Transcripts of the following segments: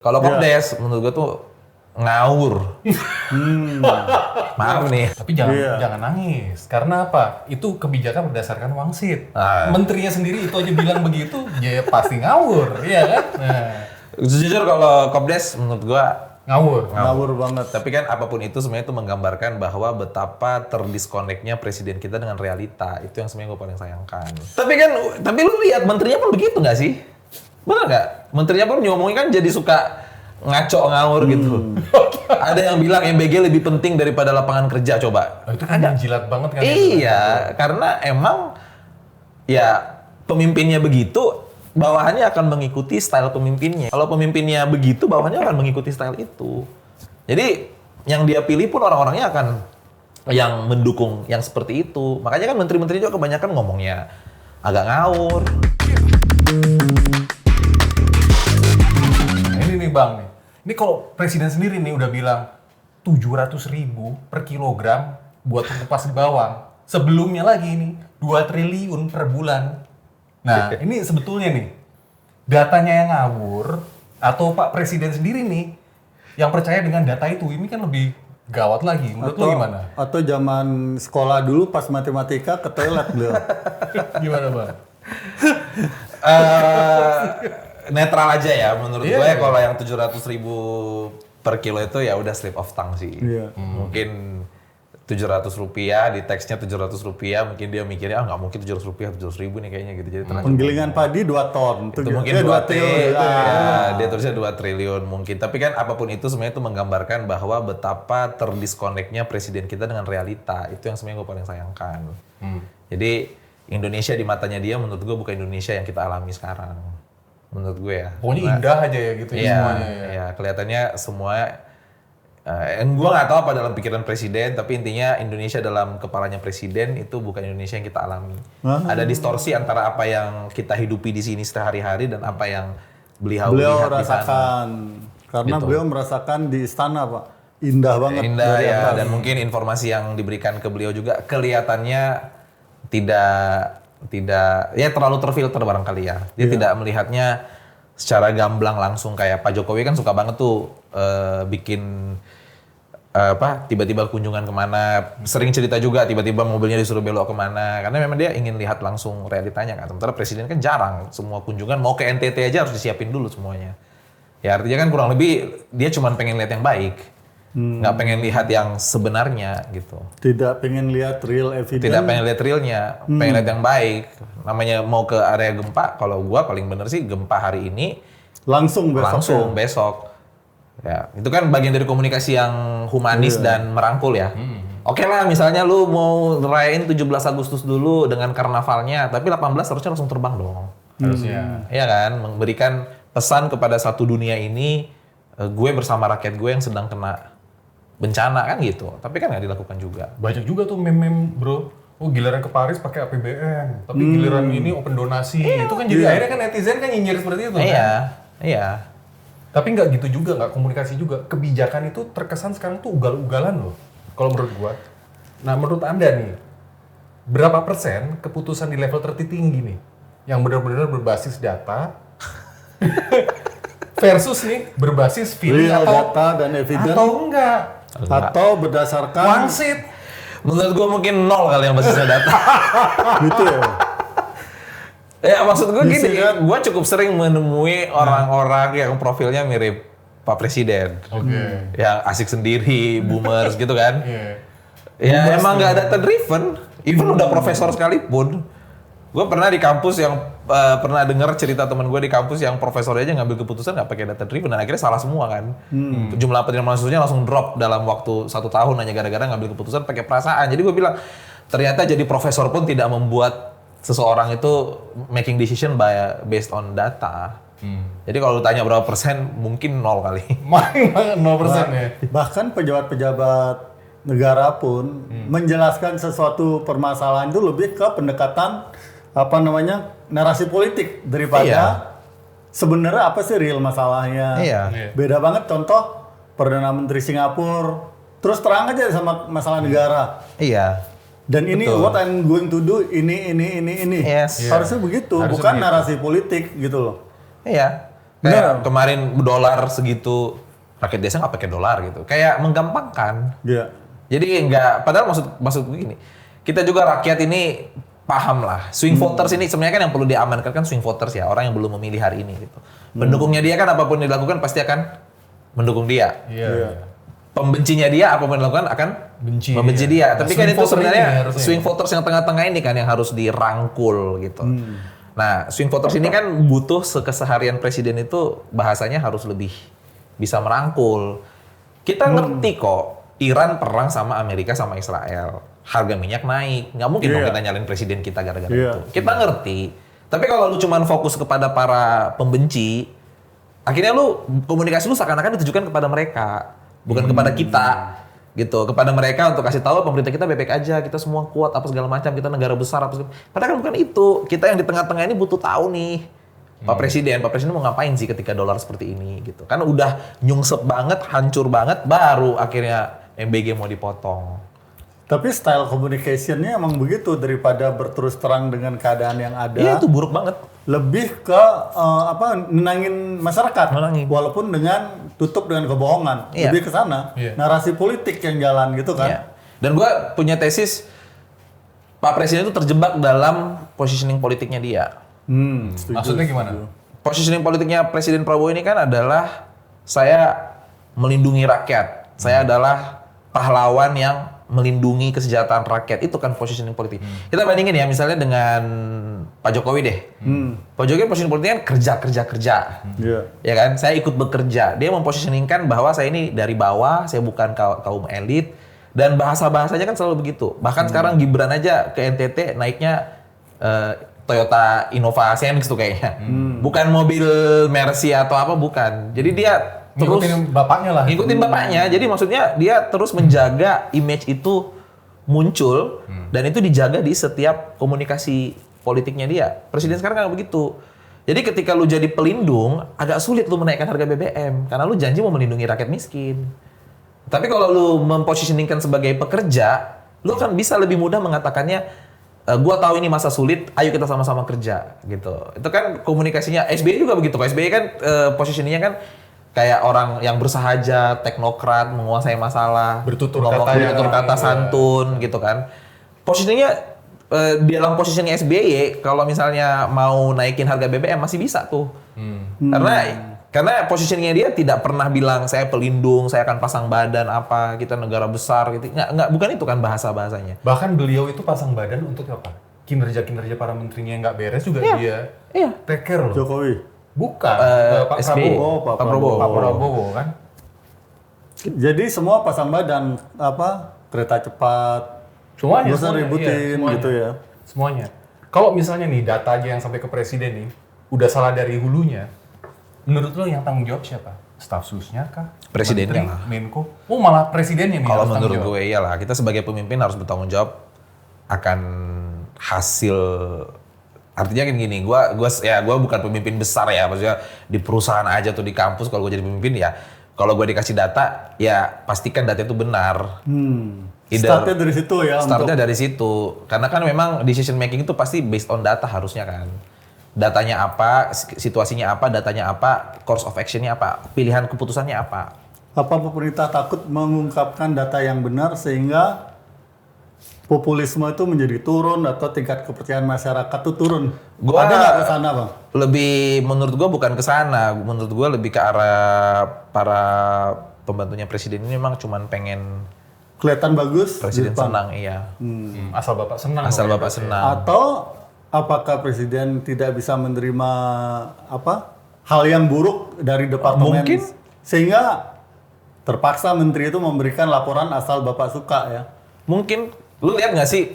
Kalau Kopdes menurut gue tuh ngawur. Maaf nih. Tapi jangan nangis. Karena apa? Itu kebijakan berdasarkan wangsit. Menterinya sendiri itu aja bilang begitu, ya pasti ngawur, iya kan? Nah. Jujur kalau Kopdes menurut gue ngawur banget. Tapi kan apapun itu sebenarnya itu menggambarkan bahwa betapa terdiskoneknya presiden kita dengan realita. Itu yang sebenarnya gue paling sayangkan. Tapi lu lihat menterinya pun begitu nggak sih? Benar nggak? Menterinya pun ngomongin kan jadi suka ngaco ngawur gitu. Ada yang bilang MBG lebih penting daripada lapangan kerja, coba. Itu kan menjilat banget kan? Iya, karena emang ya pemimpinnya begitu, bawahannya akan mengikuti style pemimpinnya. Kalau pemimpinnya begitu, bawahannya akan mengikuti style itu. Jadi yang dia pilih pun orang-orangnya akan yang mendukung yang seperti itu. Makanya kan menteri-menteri juga kebanyakan ngomongnya agak ngawur. Nah, ini nih Bang, ini kalau presiden sendiri nih udah bilang 700.000 per kilogram buat pengupas bawang. Sebelumnya lagi nih 2 triliun per bulan. Nah, ini sebetulnya nih datanya yang ngawur atau Pak Presiden sendiri nih yang percaya dengan data itu, ini kan lebih gawat lagi. Menurut lo gimana? Atau zaman sekolah dulu pas matematika ke toilet beliau. Gimana Bang? Netral aja ya menurut gue. Kalau yang 700.000 per kilo itu ya udah slip of tongue sih. Mungkin 700 rupiah di teksnya 700 rupiah, mungkin dia mikirnya nggak mungkin 700 rupiah 700.000 nih kayaknya gitu. Jadi penggilingan padi 2 ton itu mungkin 2 triliun ya, dia tulisnya 2 triliun mungkin. Tapi kan apapun itu sebenarnya itu menggambarkan bahwa betapa terdiskoneknya presiden kita dengan realita. Itu yang sebenarnya gue paling sayangkan. Jadi Indonesia di matanya dia menurut gue bukan Indonesia yang kita alami sekarang. Menurut gue ya. Pokoknya indah aja ya gitu ya semuanya ya. Iya, kelihatannya semua gue nggak tahu apa dalam pikiran presiden, tapi intinya Indonesia dalam kepalanya presiden itu bukan Indonesia yang kita alami. Ada distorsi antara apa yang kita hidupi di sini sehari-hari dan apa yang beliau lihat di sana. Rasakan. Karena Gitu. beliau merasakan di istana, Pak. Indah banget. Indah dari ya, atas. dan mungkin informasi yang diberikan ke beliau juga kelihatannya tidak ya terlalu terfilter barangkali ya. Dia tidak melihatnya secara gamblang langsung kayak Pak Jokowi kan suka banget tuh bikin tiba-tiba kunjungan kemana, sering cerita juga tiba-tiba mobilnya disuruh belok kemana, karena memang dia ingin lihat langsung realitanya kan. Sementara presiden kan jarang, semua kunjungan mau ke NTT aja harus disiapin dulu semuanya. Ya artinya kan kurang lebih dia cuma pengen lihat yang baik, nggak pengen lihat yang sebenarnya gitu. Tidak pengen lihat real evidence. Tidak pengen lihat realnya, pengen lihat yang baik. Namanya mau ke area gempa, kalau gua paling bener sih gempa hari ini langsung besok. Ya, itu kan bagian dari komunikasi yang humanis dan merangkul ya. Oke lah, misalnya lu mau rayain 17 Agustus dulu dengan karnavalnya, tapi 18 harusnya langsung terbang dong. Harusnya. Iya kan, memberikan pesan kepada satu dunia ini, gue bersama rakyat gue yang sedang kena bencana kan gitu. Tapi kan nggak dilakukan juga. Banyak juga tuh meme-meme bro. Oh giliran ke Paris pakai APBN, tapi giliran ini open donasi. Itu kan jadi akhirnya kan netizen kan nyinyir seperti itu kan. Iya. Tapi nggak gitu juga, nggak komunikasi juga. Kebijakan itu terkesan sekarang tuh ugal-ugalan loh, kalau menurut gua. Nah menurut Anda nih, berapa persen keputusan di level tertinggi nih, yang benar-benar berbasis data, versus nih berbasis feeling real atau data dan evidence atau enggak? atau berdasarkan Wangsit. Menurut gue mungkin 0 kali yang basisnya data. gitu ya. Ya maksud gue Bisa gini, kan? gue cukup sering menemui orang-orang yang profilnya mirip Pak Presiden. Oke. Yang asik sendiri, boomers gitu kan. Iya. Ya emang nggak data driven, even udah profesor sekalipun. Gue pernah di kampus yang pernah dengar cerita teman gue di kampus yang profesor aja ngambil keputusan nggak pakai data driven, dan akhirnya salah semua kan. Jumlah penerimaan mahasiswanya langsung drop dalam waktu 1 tahun hanya gara-gara ngambil keputusan pakai perasaan. Jadi gue bilang ternyata jadi profesor pun tidak membuat seseorang itu making decision based on data. Jadi kalau lu tanya berapa persen, mungkin 0 kali. Main 0% ya. Bahkan pejabat-pejabat negara pun menjelaskan sesuatu permasalahan itu lebih ke pendekatan narasi politik daripada sebenarnya apa sih real masalahnya. Iya. Beda banget contoh Perdana Menteri Singapura terus terang aja sama masalah negara. Iya. Dan ini Betul. what I'm going to do ini. Yes. Harusnya begitu, Harusnya bukan begitu. narasi politik gitu loh. Iya. Kayak kemarin dolar segitu, rakyat desa nggak pakai dolar gitu. Kayak menggampangkan. Iya. Jadi nggak, padahal maksud gue gini, kita juga rakyat ini paham lah. Swing voters ini sebenarnya kan yang perlu diamankan kan swing voters ya, orang yang belum memilih hari ini gitu. Pendukungnya dia kan apapun yang dilakukan pasti akan mendukung dia. Iya. Pembencinya dia apapun yang dilakukan akan membenci dia. Tapi kan Swing itu voter sebenarnya ini harusnya. swing voters yang tengah-tengah ini kan yang harus dirangkul gitu. Nah, swing voters ini kan butuh keseharian presiden itu bahasanya harus lebih bisa merangkul. Kita ngerti kok, Iran perang sama Amerika sama Israel. Harga minyak naik. Nggak mungkin dong Iya. kita nyalain presiden kita gara-gara Iya. itu. Kita ngerti. Tapi kalau lu cuman fokus kepada para pembenci, akhirnya lu komunikasi lu seakan-akan ditujukan kepada mereka, bukan kepada kita. Gitu, kepada mereka untuk kasih tahu pemerintah kita baik-baik aja, kita semua kuat apa segala macam, kita negara besar apa segala. Padahal kan bukan itu. Kita yang di tengah-tengah ini butuh tahu nih. Pak Presiden mau ngapain sih ketika dolar seperti ini gitu. Kan udah nyungsep banget, hancur banget, baru akhirnya MBG mau dipotong. Tapi style communication-nya emang begitu, daripada berterus terang dengan keadaan yang ada. Iya, itu buruk banget. Lebih ke nenangin masyarakat, Nenangin. walaupun dengan tutup dengan kebohongan. Iya. Lebih ke sana. Iya. Narasi politik yang jalan gitu kan. Iya. Dan gue punya tesis, Pak Presiden itu terjebak dalam positioning politiknya dia. Setuju, Maksudnya gimana? setuju. Positioning politiknya Presiden Prabowo ini kan adalah saya melindungi rakyat. Saya adalah pahlawan yang melindungi kesejahteraan rakyat. Itu kan positioning politik. Kita bandingin ya misalnya dengan Pak Jokowi deh. Pak Jokowi positioning politiknya kan kerja. Iya. Ya kan? Saya ikut bekerja. Dia mempositioningkan bahwa saya ini dari bawah, saya bukan kaum elit. Dan bahasa-bahasanya kan selalu begitu. Bahkan sekarang Gibran aja ke NTT naiknya Toyota Innova Xenix tuh kayaknya. Bukan mobil Mercy atau apa, bukan. Jadi dia terus Ngikutin bapaknya lah. ngikutin bapaknya. Jadi maksudnya dia terus menjaga image itu muncul dan itu dijaga di setiap komunikasi politiknya dia. Presiden sekarang nggak begitu. Jadi ketika lu jadi pelindung, agak sulit lu menaikkan harga BBM karena lu janji mau melindungi rakyat miskin. Tapi kalau lu mempositioningkan sebagai pekerja, lu kan bisa lebih mudah mengatakannya, gua tahu ini masa sulit, ayo kita sama-sama kerja gitu. Itu kan komunikasinya. SBY juga begitu. Pak SBY kan positioningnya kan kayak orang yang bersahaja, teknokrat, menguasai masalah, Bertutur ngomong kata ya. bertutur kata santun gitu kan. Posisinya di dalam posisinya SBY kalau misalnya mau naikin harga BBM masih bisa tuh. Karena posisinya dia tidak pernah bilang saya pelindung, saya akan pasang badan apa, kita negara besar gitu. Nggak, bukan itu kan bahasanya. Bahkan beliau itu pasang badan untuk apa? Kinerja-kinerja para menterinya yang nggak beres juga Iya. dia Iya. take care loh. Jokowi. Bukan, Pak SBY. Prabowo. Pak Pak Prabowo. Pak Prabowo kan. Jadi semua pasang badan, kereta cepat, Semuanya. nggak usah semuanya, ributin iya, semuanya. gitu ya. Semuanya. Kalau misalnya nih data aja yang sampai ke presiden nih, udah salah dari hulunya, menurut lo yang tanggung jawab siapa? Staf susnya kah? Presidennya Menteri, lah. Menko? Oh malah presidennya nih Kalau harus tanggung menurut jawab. gue iyalah, kita sebagai pemimpin harus bertanggung jawab akan hasil. Artinya kan gini, gue bukan pemimpin besar ya, maksudnya di perusahaan aja tuh di kampus kalau gue jadi pemimpin ya, kalau gue dikasih data ya pastikan data itu benar. Startnya dari situ ya. Startnya dari situ, karena kan memang decision making itu pasti based on data harusnya kan. Datanya apa, situasinya apa, datanya apa, course of actionnya apa, pilihan keputusannya apa. Apa pemerintah takut mengungkapkan data yang benar sehingga populisme itu menjadi turun atau tingkat kepercayaan masyarakat itu turun? Gua- Ada nggak ke sana, Bang? Lebih menurut gue bukan ke sana, menurut gue lebih ke arah para pembantunya presiden ini memang cuman pengen Kelihatan bagus di presiden depan. senang, iya. Asal bapak senang. Asal pokoknya. bapak senang. Atau apakah presiden tidak bisa menerima hal yang buruk dari departemen Mungkin. sehingga terpaksa menteri itu memberikan laporan asal bapak suka ya? Mungkin lu lihat nggak sih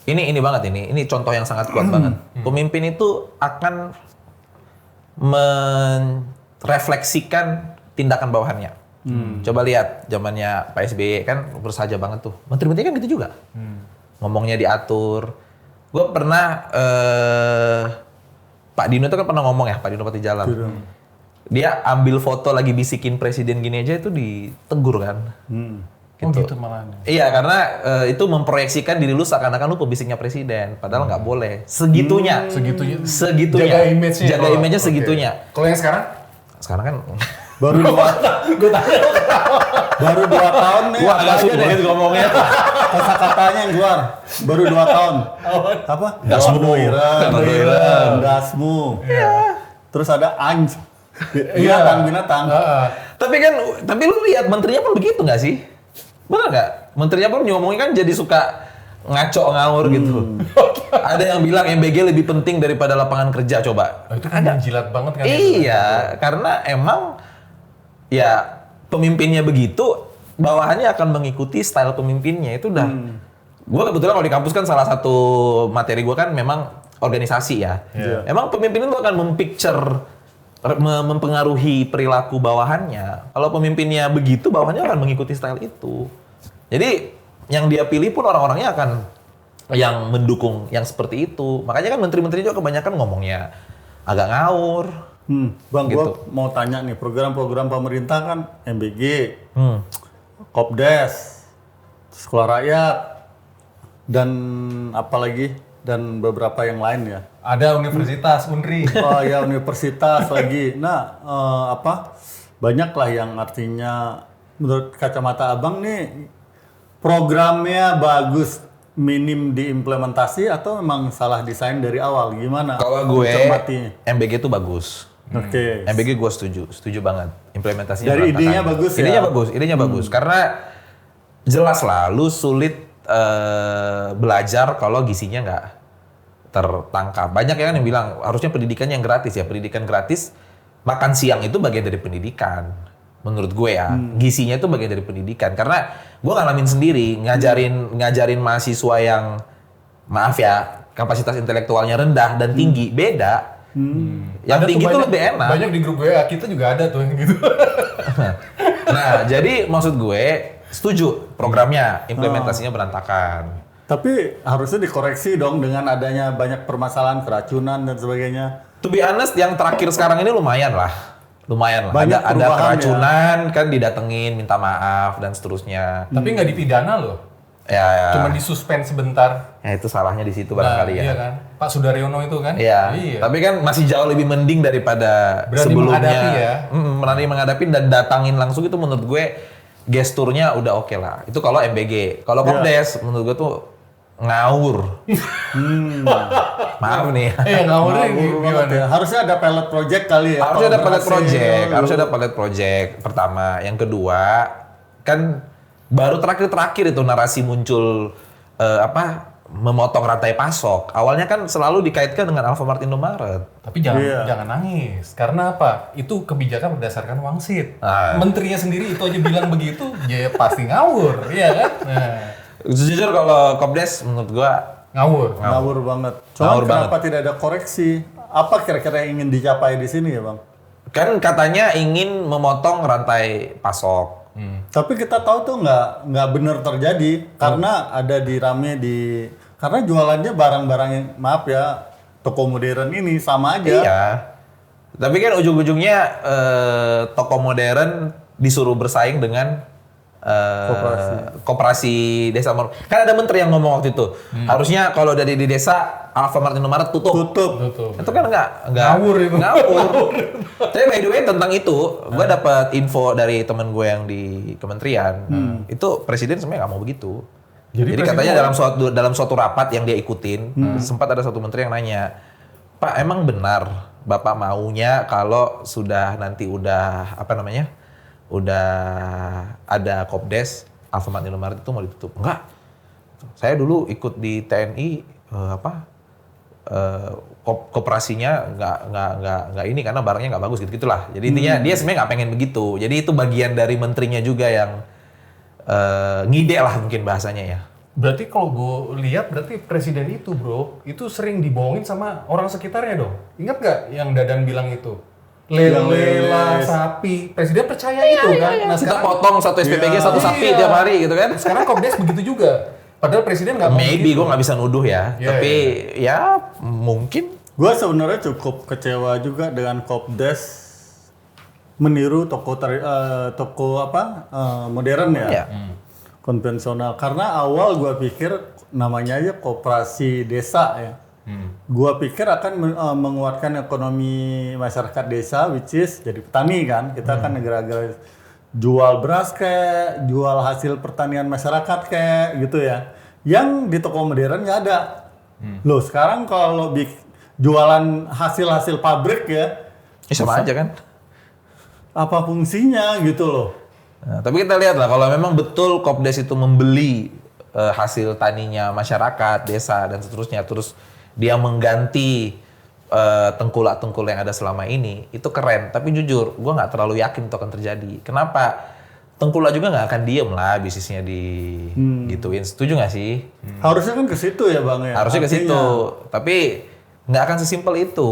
ini banget ini contoh yang sangat kuat banget. Pemimpin itu akan merefleksikan tindakan bawahannya. Coba lihat zamannya Pak SBY kan bersahaja banget tuh. Menteri-menteri kan gitu juga. Ngomongnya diatur. Gue pernah Pak Dino itu kan pernah ngomong ya, Pak Dino Patijalan. Dia ambil foto lagi bisikin presiden gini aja itu ditegur kan. Oh gitu malah. Iya, karena itu memproyeksikan diri lu seakan-akan lu pembisiknya presiden, padahal nggak boleh. Segitunya. Segitunya. Jaga image-nya. Jaga image-nya Oke. segitunya. Kalau yang sekarang? Sekarang kan Baru Gue tanya. baru 2 tahun nih. gua apa agak aja sulit deh. ngomongnya. Kata-katanya yang keluar. Baru 2 tahun. Apa? Dasmu. Doiren. Dasmu. Terus ada anj. Binatang. Tapi lu lihat menterinya pun begitu nggak sih? Benar nggak? Menterinya pun ngomongin kan jadi suka ngaco ngawur gitu. Ada yang bilang MBG lebih penting daripada lapangan kerja, coba. Oh, itu kan menjilat banget kan? Iya, karena emang ya pemimpinnya begitu, bawahannya akan mengikuti style pemimpinnya itu udah. Gue kebetulan kalau di kampus kan salah satu materi gue kan memang organisasi ya. Iya. Emang pemimpin itu akan mempengaruhi perilaku bawahannya. Kalau pemimpinnya begitu, bawahannya akan mengikuti style itu. Jadi yang dia pilih pun orang-orangnya akan yang mendukung yang seperti itu. Makanya kan menteri-menteri juga kebanyakan ngomongnya agak ngawur. Bang, Gitu. gua mau tanya nih, program-program pemerintah kan MBG, Kopdes, Sekolah Rakyat, dan apalagi dan beberapa yang lain ya. Ada universitas, Unri. Oh ya, universitas lagi. Nah, banyak lah yang artinya menurut kacamata abang nih programnya bagus, minim diimplementasi atau memang salah desain dari awal? Gimana? Kalau gue, mencermatinya? MBG itu bagus. Oke. MBG gue setuju banget. Implementasinya Dari berantakan. idenya bagus ya? Idenya bagus. Karena jelas lah, lu sulit belajar kalau gisinya nggak tertangkap. Banyak yang bilang harusnya pendidikan yang gratis ya. Pendidikan gratis, makan siang itu bagian dari pendidikan. Menurut gue ya, gisinya itu bagian dari pendidikan. Karena gue ngalamin sendiri, ngajarin mahasiswa yang, maaf ya, kapasitas intelektualnya rendah dan tinggi, beda. Yang Ada tinggi tuh itu banyak- lebih enak. Banyak di grup WA kita juga ada tuh yang gitu. Nah, jadi maksud gue setuju programnya, implementasinya berantakan. Tapi harusnya dikoreksi dong dengan adanya banyak permasalahan keracunan dan sebagainya. To be honest, yang terakhir sekarang ini lumayan lah. Banyak Ada perubahan keracunan, kan didatengin, minta maaf dan seterusnya. Tapi nggak dipidana loh. Ya, Cuma disuspend sebentar. ya itu salahnya di situ barangkali ya. Iya kan? Pak Sudaryono itu kan? Iya. Tapi kan masih jauh lebih mending daripada Berani sebelumnya. menghadapi ya. Berani menghadapi dan datangin langsung itu menurut gue gesturnya udah oke lah. Itu kalau MBG. Kalau Kopdes menurut gue tuh ngawur. Maaf nih. Ngawurnya Ngawur gimana? banget ya. Harusnya ada pilot project kali ya. Harusnya ada pilot kolaborasi. project, harusnya ada pilot project pertama. Yang kedua, kan baru terakhir-terakhir itu narasi muncul memotong rantai pasok. Awalnya kan selalu dikaitkan dengan Alfamart Indomaret. Tapi jangan Iya. jangan nangis. Karena apa? Itu kebijakan berdasarkan wangsit. Ah. Menterinya sendiri itu aja bilang begitu, ya pasti ngawur, iya kan? Nah, Jujur kalau Kopdes menurut gua ngawur. Ngawur banget. Cuma Ngawur kenapa tidak ada koreksi? Apa kira-kira yang ingin dicapai di sini ya, Bang? kan katanya ingin memotong rantai pasok. Tapi kita tahu tuh nggak benar terjadi karena ada karena jualannya barang-barang yang maaf ya toko modern ini sama aja. Iya. Tapi kan ujung-ujungnya toko modern disuruh bersaing dengan koperasi desa. Kan ada menteri yang ngomong waktu itu, harusnya kalau dari di desa Alfamart Indomaret tutup. Tutup. Itu kan nggak Ngawur itu. Ngawur. Tapi by the way tentang itu, gue dapat info dari temen gue yang di kementerian. Itu presiden sebenarnya nggak mau begitu. Jadi presiden katanya dalam suatu rapat yang dia ikutin, sempat ada satu menteri yang nanya, Pak emang benar Bapak maunya kalau sudah nanti udah udah ada Kopdes, Alfamart Indomaret itu mau ditutup? Enggak. Saya dulu ikut di TNI koperasinya nggak ini karena barangnya nggak bagus gitu-gitulah. Jadi intinya dia sebenarnya nggak pengen begitu. Jadi itu bagian dari menterinya juga yang ngide lah mungkin bahasanya ya. Berarti kalau gue lihat berarti presiden itu bro, itu sering dibohongin sama orang sekitarnya dong. Ingat nggak yang Dadan bilang itu? Lele sapi. Presiden percaya itu kan? Nah Kita sekarang potong satu SPPG satu sapi Iya. tiap hari gitu kan. sekarang Kopdes begitu juga. Padahal presiden nggak mau Maybe begitu. gue nggak bisa nuduh ya, Iya, tapi ya mungkin. Gue sebenarnya cukup kecewa juga dengan Kopdes meniru toko modern ya. Ya. konvensional. Karena awal gua pikir namanya aja koperasi desa ya. Gua pikir akan menguatkan ekonomi masyarakat desa, which is jadi petani kan. Kita kan negara-negara jual beras kayak, jual hasil pertanian masyarakat kayak gitu ya. Yang di toko modern nggak ada. Loh sekarang kalau jualan hasil-hasil pabrik ya, Sama aja kan. apa fungsinya gitu loh. Nah, tapi kita lihat lah kalau memang betul Kopdes itu membeli hasil taninya masyarakat, desa dan seterusnya, terus dia mengganti tengkulak-tengkulak yang ada selama ini, itu keren. Tapi jujur, gue nggak terlalu yakin itu akan terjadi. Kenapa? Tengkulak juga nggak akan diem lah bisnisnya gituin. Setuju nggak sih? Harusnya kan ke situ ya Bang ya. Harusnya ke Artinya. situ. Tapi nggak akan sesimpel itu.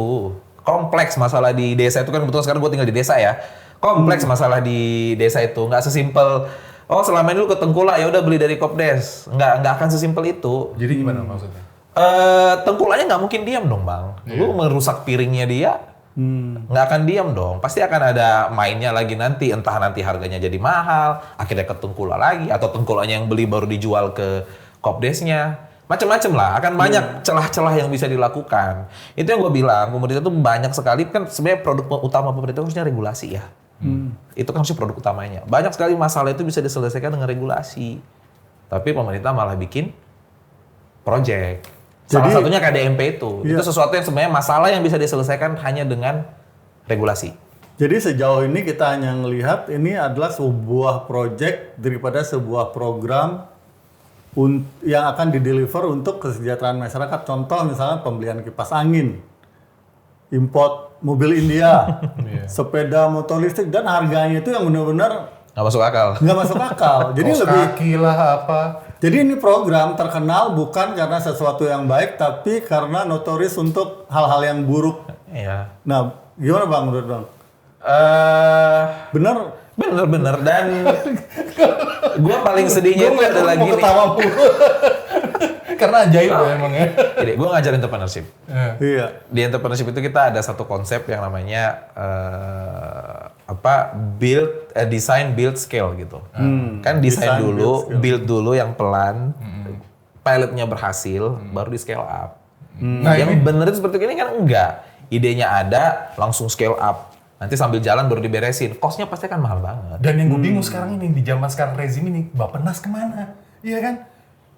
Kompleks masalah di desa itu kan, betul sekarang gue tinggal di desa ya. Kompleks masalah di desa itu nggak sesimpel. Oh selama ini lu ke Tengkulak ya udah beli dari Kopdes. Nggak akan sesimpel itu. Jadi gimana maksudnya? Tengkulaknya nggak mungkin diam dong bang. Lu merusak piringnya dia, nggak akan diam dong. Pasti akan ada mainnya lagi nanti. Entah nanti harganya jadi mahal, akhirnya ke Tengkulak lagi, atau Tengkulaknya yang beli baru dijual ke Kopdesnya. Macam-macam lah, akan banyak celah-celah yang bisa dilakukan. Itu yang gue bilang, pemerintah tuh banyak sekali, kan sebenarnya produk utama pemerintah harusnya regulasi ya. Itu kan harusnya produk utamanya. Banyak sekali masalah itu bisa diselesaikan dengan regulasi. Tapi pemerintah malah bikin project. Salah satunya KDMP itu. Iya. Itu sesuatu yang sebenarnya masalah yang bisa diselesaikan hanya dengan regulasi. Jadi sejauh ini kita hanya melihat ini adalah sebuah project daripada sebuah program yang akan dideliver untuk kesejahteraan masyarakat. Contoh misalnya pembelian kipas angin, import mobil India, sepeda motor listrik, dan harganya itu yang benar-benar Nggak masuk akal. nggak masuk akal. Jadi Kaos lebih, kaki lah apa. jadi ini program terkenal bukan karena sesuatu yang baik, tapi karena notoris untuk hal-hal yang buruk. Iya. Nah, gimana Bang menurut Bang? Bener? Bener-bener. Dan gue paling sedihnya itu adalah Mau gini. ketawa mulu. Karena ajaib ya emang ya. Jadi gue ngajarin entrepreneurship. Iya. Di entrepreneurship itu kita ada satu konsep yang namanya design, build, scale gitu. Kan desain Design, dulu, build, build dulu yang pelan, pilotnya berhasil, baru di scale up. Nah, Yang bener itu seperti ini kan enggak. Idenya ada, langsung scale up. Nanti sambil jalan baru diberesin. Cost-nya pasti kan mahal banget. Dan yang gue bingung sekarang ini, di zaman sekarang rezim ini, Bappenas kemana? Iya kan?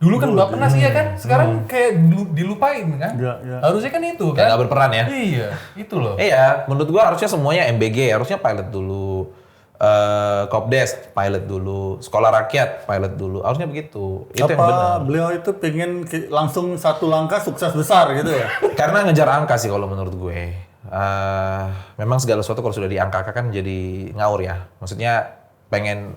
Dulu kan Bappenas iya kan? Sekarang kayak dilupain kan? Iya, iya. Harusnya kan itu Kayak kan? nggak berperan ya. Iya, itu loh. Iya, menurut gua harusnya semuanya MBG, harusnya pilot dulu. Kopdes, pilot dulu. Sekolah rakyat, pilot dulu. Harusnya begitu. Itu yang benar. Apa beliau itu pengen langsung satu langkah sukses besar gitu ya? Karena ngejar angka sih kalau menurut gue. Memang segala sesuatu kalau sudah diangkakan kan jadi ngawur ya. Maksudnya pengen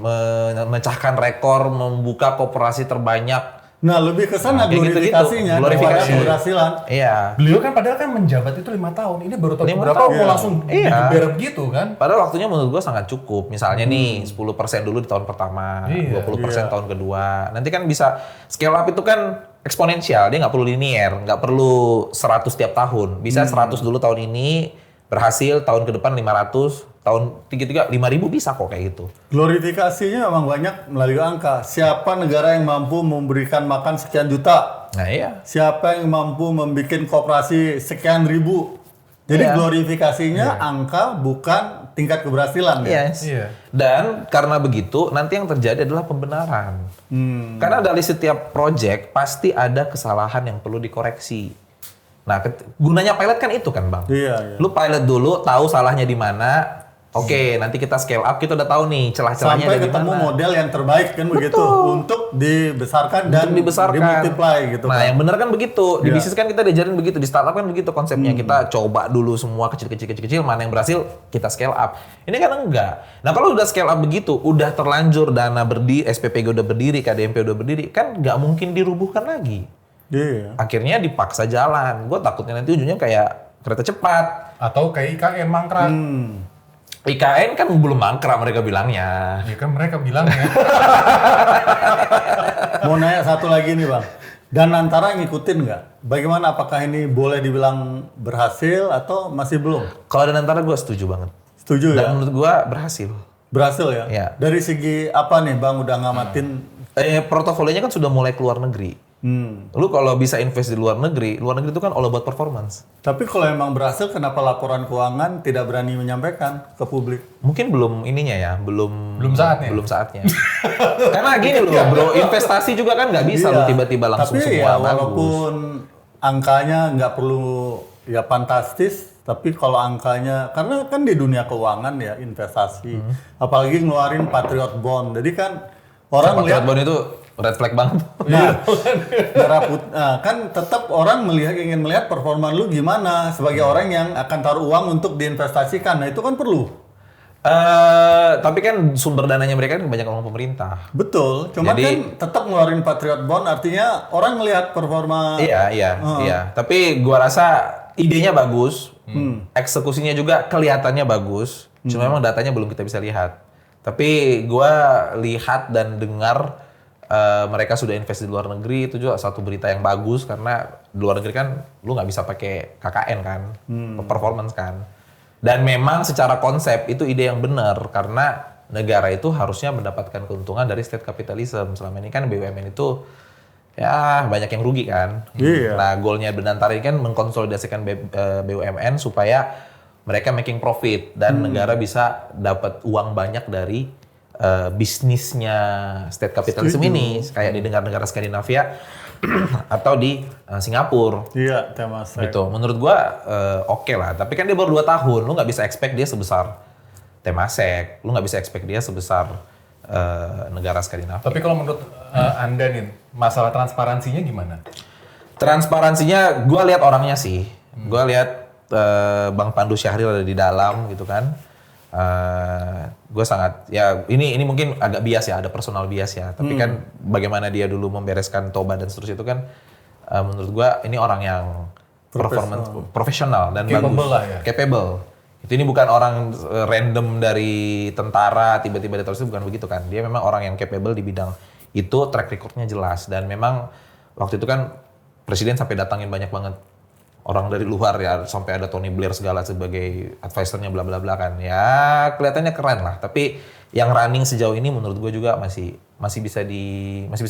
memecahkan rekor, membuka koperasi terbanyak. Nah, lebih ke sana kayak gitu-gitu. glorifikasinya Glorifikasi. daripada keberhasilan. Iya. Beliau kan padahal kan menjabat itu 5 tahun. Ini baru tahun 5 berapa tahun. mau langsung Iya. digeber begitu kan? Padahal waktunya menurut gue sangat cukup. Misalnya nih 10% dulu di tahun pertama, Iya. 20% tahun kedua. Nanti kan bisa scale up itu kan eksponensial. Dia nggak perlu linear, nggak perlu 100 tiap tahun. Bisa 100 dulu tahun ini, berhasil tahun ke depan 500, tahun 5.000 bisa kok kayak gitu. Glorifikasinya memang banyak melalui angka. Siapa negara yang mampu memberikan makan sekian juta? Nah iya. Siapa yang mampu membuat koperasi sekian ribu? Jadi Iya. glorifikasinya angka bukan tingkat keberhasilan ya? Yes. Iya. Dan karena begitu, nanti yang terjadi adalah pembenaran. Karena dari setiap project pasti ada kesalahan yang perlu dikoreksi. Nah, gunanya pilot kan itu kan, Bang. Iya, iya. Lu pilot dulu, tahu salahnya di mana. Oke, nanti kita scale up, kita udah tahu nih celah-celahnya Sampai ada di ketemu mana. model yang terbaik kan begitu untuk dibesarkan dan Untuk dibesarkan. dimultiply gitu Nah, kan. yang bener kan begitu. Di Iya. bisnis kan kita diajarin begitu, di startup kan begitu konsepnya. Kita coba dulu semua kecil-kecil, mana yang berhasil kita scale up. Ini kan enggak. Nah, kalau udah scale up begitu, udah terlanjur dana berdiri, SPPG udah berdiri, KDMP udah berdiri, kan nggak mungkin dirubuhkan lagi. Iya. Akhirnya dipaksa jalan. Gue takutnya nanti ujungnya kayak kereta cepat. Atau kayak IKN mangkrak. IKN kan belum mangkrak mereka bilangnya. Ya kan mereka bilangnya. Mau nanya satu lagi nih Bang. Dan antara ngikutin nggak? Bagaimana, apakah ini boleh dibilang berhasil atau masih belum? Kalau ada antara gue setuju banget. Setuju Dan ya? menurut gue berhasil. Berhasil ya? Iya. Dari segi apa nih Bang udah ngamatin? Portofolionya kan sudah mulai keluar negeri. Hmm. Lu kalau bisa invest di luar negeri itu kan all about performance. Tapi kalau emang berhasil, kenapa laporan keuangan tidak berani menyampaikan ke publik? Mungkin belum ininya ya, belum saatnya. Belum saatnya. Karena gini loh, bro, investasi juga kan nggak bisa Iya. lu tiba-tiba langsung tapi semua ya, bagus. walaupun angkanya nggak perlu ya fantastis, tapi kalau angkanya, karena kan di dunia keuangan ya investasi, apalagi ngeluarin Patriot Bond, jadi kan orang Patriot melihat, Bond itu red flag banget. nah, kan tetap orang ingin melihat performa lu gimana sebagai orang yang akan taruh uang untuk diinvestasikan, nah itu kan perlu. Tapi kan sumber dananya mereka kan banyak orang pemerintah. Betul, cuma Jadi- kan tetap ngeluarin Patriot Bond, artinya orang melihat performa. Iya. Tapi gua rasa idenya bagus, eksekusinya juga kelihatannya bagus. Cuma memang datanya belum kita bisa lihat. Tapi gua lihat dan dengar mereka sudah invest di luar negeri, itu juga satu berita yang bagus karena di luar negeri kan lu nggak bisa pakai KKN kan, performance kan. Dan memang secara konsep itu ide yang benar karena negara itu harusnya mendapatkan keuntungan dari state capitalism. Selama ini kan BUMN itu ya banyak yang rugi kan. Iya. Nah, goalnya Benantara ini kan mengkonsolidasikan BUMN supaya mereka making profit dan negara bisa dapat uang banyak dari bisnisnya state capitalism ini, kayak di negara-negara Skandinavia atau di Singapura. Iya, tema saya. Gitu. Menurut gua oke lah. Tapi kan dia baru 2 tahun, lu nggak bisa expect dia sebesar Temasek, lu nggak bisa expect dia sebesar negara Skandinavia. Tapi kalau menurut Anda nih, masalah transparansinya gimana? Transparansinya, gua lihat orangnya sih. Gua lihat Bang Pandu Syahril ada di dalam gitu kan. Gue sangat ya ini mungkin agak bias ya, ada personal bias ya. Tapi kan bagaimana dia dulu membereskan Toba dan seterusnya itu kan menurut gue ini orang yang profesional dan Capable bagus, lah ya. capable. Itu ini bukan orang random dari tentara tiba-tiba dia terus, bukan begitu kan. Dia memang orang yang capable di bidang itu, track recordnya jelas dan memang waktu itu kan presiden sampai datangin banyak banget orang dari luar ya, sampai ada Tony Blair segala sebagai advisernya bla bla bla kan. Ya kelihatannya keren lah, tapi yang running sejauh ini menurut gue juga masih bisa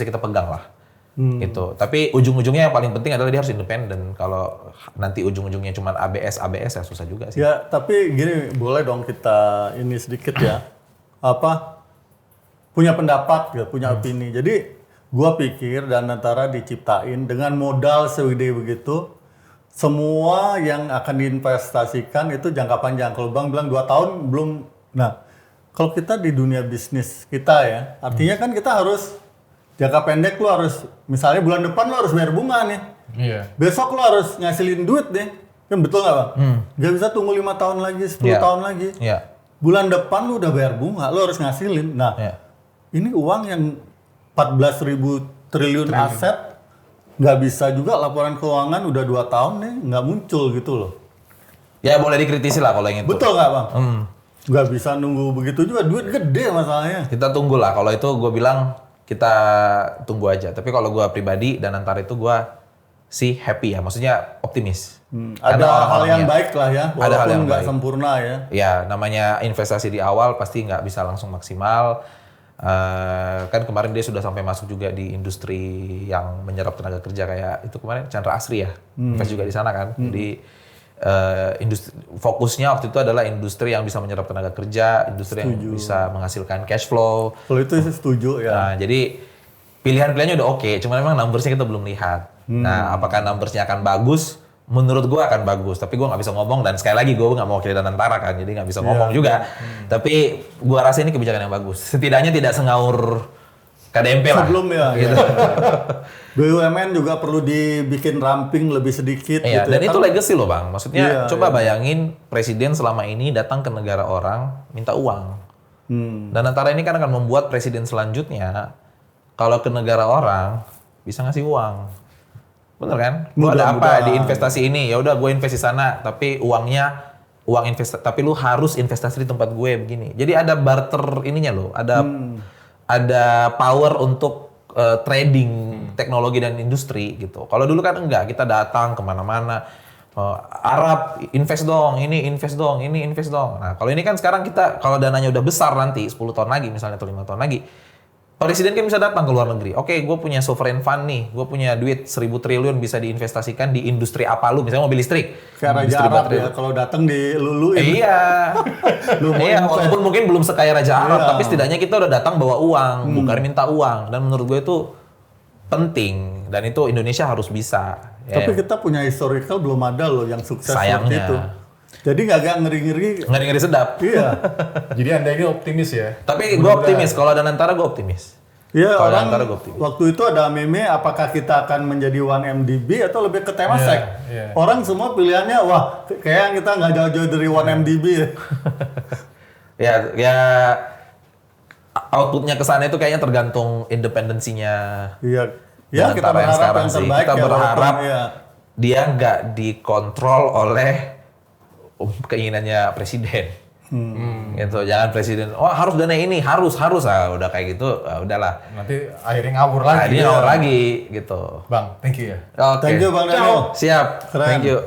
kita pegang lah. Gitu. Tapi ujung-ujungnya yang paling penting adalah dia harus independen. Kalau nanti ujung-ujungnya cuma ABS ya susah juga sih. Ya, tapi gini, boleh dong kita ini sedikit ya. Punya pendapat, ya, punya opini. Jadi, gua pikir Danantara diciptain dengan modal segede begitu, semua yang akan diinvestasikan itu jangka panjang. Kalau Bang bilang 2 tahun belum. Nah, kalau kita di dunia bisnis kita ya, artinya kan kita harus jangka pendek, lu harus misalnya bulan depan lu harus bayar bunga nih. Iya. Besok lu harus ngasilin duit deh. Kan betul nggak Bang? Gak bisa tunggu 5 tahun lagi, 10 Iya. tahun lagi. Iya. Bulan depan lu udah bayar bunga, lu harus ngasilin. Nah, Iya. ini uang yang 14.000 triliun aset, nggak bisa juga laporan keuangan udah 2 tahun nih, nggak muncul gitu loh. Ya boleh dikritisi lah kalau yang itu. Betul nggak Bang? Nggak bisa nunggu begitu juga, duit gede masalahnya. Kita tunggu lah. Kalau itu gue bilang kita tunggu aja. Tapi kalau gue pribadi dan antara itu gue sih happy ya. Maksudnya optimis. Ada hal yang orang-orangnya- baik lah ya, Ada hal walaupun yang nggak baik. sempurna ya. Ya namanya investasi di awal pasti nggak bisa langsung maksimal. Kan kemarin dia sudah sampai masuk juga di industri yang menyerap tenaga kerja kayak itu kemarin Chandra Asri ya. Invest juga di sana kan. Jadi industri fokusnya waktu itu adalah industri yang bisa menyerap tenaga kerja, industri yang bisa menghasilkan cash flow. Kalau itu sih setuju ya. Nah, jadi pilihan-pilihannya udah oke, cuma memang numbersnya kita belum lihat. Nah, apakah numbersnya akan bagus? Menurut gua akan bagus, tapi gua nggak bisa ngomong dan sekali lagi gua nggak mau wakili Danantara kan, jadi nggak bisa ngomong juga. Tapi gua rasa ini kebijakan yang bagus. Setidaknya tidak sengaur KDMP lah. Sebelum ya. Gitu. BUMN juga perlu dibikin ramping lebih sedikit Iya, gitu. dan ya. itu Kan- legacy loh bang. Maksudnya Iya, coba bayangin presiden selama ini datang ke negara orang minta uang. Dan antara ini kan akan membuat presiden selanjutnya kalau ke negara orang bisa ngasih uang. Bener kan? Lu ada apa di investasi ini? Ya udah gue invest di sana, tapi uangnya tapi lu harus investasi di tempat gue begini. Jadi ada barter ininya loh, ada power untuk trading teknologi dan industri gitu. Kalau dulu kan enggak, kita datang kemana-mana Arab invest dong, ini invest dong, ini invest dong. Nah, kalau ini kan sekarang kita kalau dananya udah besar nanti 10 tahun lagi misalnya atau 5 tahun lagi, presiden kan bisa datang ke luar negeri. Oke, gue punya sovereign fund nih, gue punya duit 1.000 triliun bisa diinvestasikan di industri apa lu, misalnya mobil listrik. Kayak Raja Industri Arab baterai. ya, kalau datang diluluin. Iya. Iya, walaupun mungkin belum sekaya Raja Arab, Iya. tapi setidaknya kita udah datang bawa uang, bukan minta uang. Dan menurut gue itu penting, dan itu Indonesia harus bisa. Tapi kita punya historical belum ada loh yang sukses Sayangnya. seperti itu. Jadi agak ngeri-ngeri. Ngeri-ngeri sedap. Iya. Jadi Anda ini optimis ya? Tapi gue optimis, kalau ada Nantara gue optimis. Iya, Kalau orang antara gue optimis. waktu itu ada meme apakah kita akan menjadi 1MDB atau lebih ke Temasek. Iya. Orang semua pilihannya wah kayak kita nggak jauh-jauh dari 1MDB ya. Ya outputnya ke sana itu kayaknya tergantung independensinya. Iya. Ya kita Nantara yang berharap sekarang yang sih. terbaik Kita ya, berharap walaupun, ya. dia nggak dikontrol oleh keinginannya presiden. Gitu, jangan presiden, harus dana ini, harus udah kayak gitu, udahlah. Nanti akhirnya ngawur lagi. Akhirnya ngawur lagi gitu. Bang, thank you ya. Oke. Thank you Bang Daniel. Siap. Keren. Thank you.